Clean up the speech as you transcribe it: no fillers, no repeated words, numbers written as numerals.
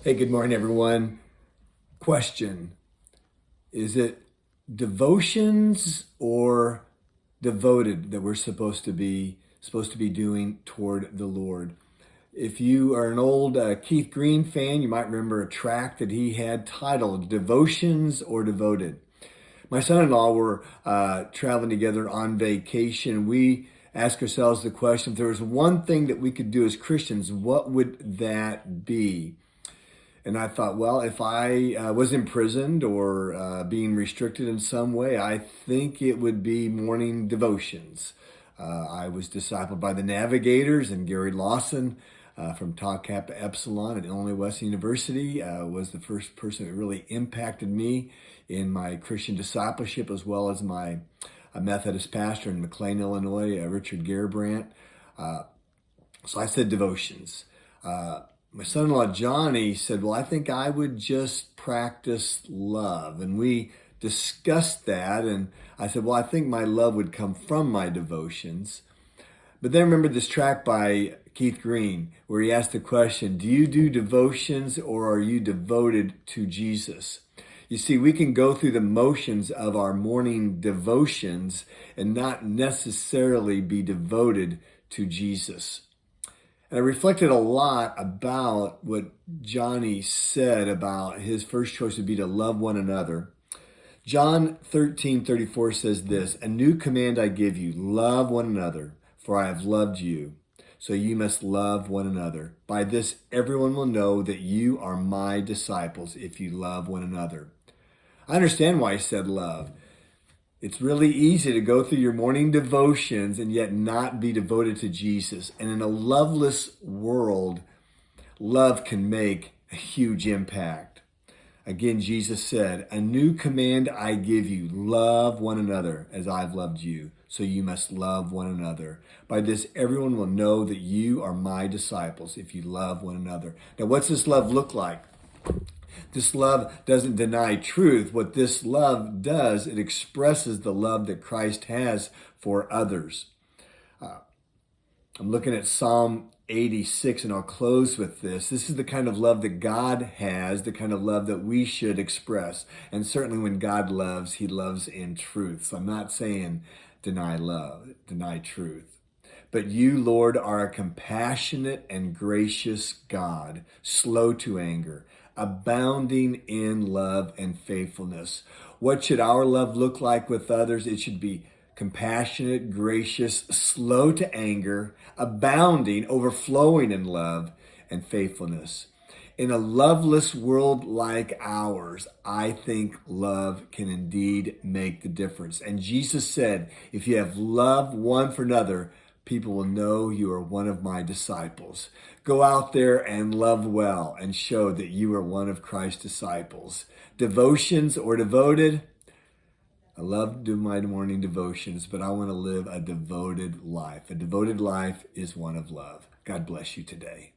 Hey, good morning, everyone. Question. Is it devotions or devoted that we're supposed to be doing toward the Lord? If you are an old Keith Green fan, you might remember a track that he had titled Devotions or Devoted. My son-in-law were traveling together on vacation. We asked ourselves the question, if there was one thing that we could do as Christians, what would that be? And I thought, well, if I was imprisoned or being restricted in some way, I think it would be morning devotions. I was discipled by the Navigators, and Gary Lawson from Tau Kappa Epsilon at Illinois Wesleyan University was the first person that really impacted me in my Christian discipleship, as well as my Methodist pastor in McLean, Illinois, Richard Garabrandt. So I said devotions. My son-in-law Johnny said, well, I think I would just practice love. And we discussed that. And I said, well, I think my love would come from my devotions. But then I remembered this track by Keith Green where he asked the question, do you do devotions or are you devoted to Jesus? You see, we can go through the motions of our morning devotions and not necessarily be devoted to Jesus. And I reflected a lot about what Johnny said about his first choice would be to love one another. John 13:34 says this, a new command I give you, love one another, for I have loved you. So you must love one another. By this, everyone will know that you are my disciples if you love one another. I understand why he said love. It's really easy to go through your morning devotions and yet not be devoted to Jesus. And in a loveless world, love can make a huge impact. Again, Jesus said, a new command I give you, love one another as I've loved you. So you must love one another. By this, everyone will know that you are my disciples if you love one another. Now, what's this love look like? This love doesn't deny truth. What this love does, it expresses the love that Christ has for others. I'm looking at Psalm 86, and I'll close with this. This is the kind of love that God has, the kind of love that we should express. And certainly when God loves, he loves in truth. So I'm not saying deny love, deny truth. But you, Lord, are a compassionate and gracious God, slow to anger, abounding in love and faithfulness. What should our love look like with others? It should be compassionate, gracious, slow to anger, abounding, overflowing in love and faithfulness. In a loveless world like ours, I think love can indeed make the difference. And Jesus said, if you have love one for another, people will know you are one of my disciples. Go out there and love well and show that you are one of Christ's disciples. Devotions or devoted? I love to do my morning devotions, but I want to live a devoted life. A devoted life is one of love. God bless you today.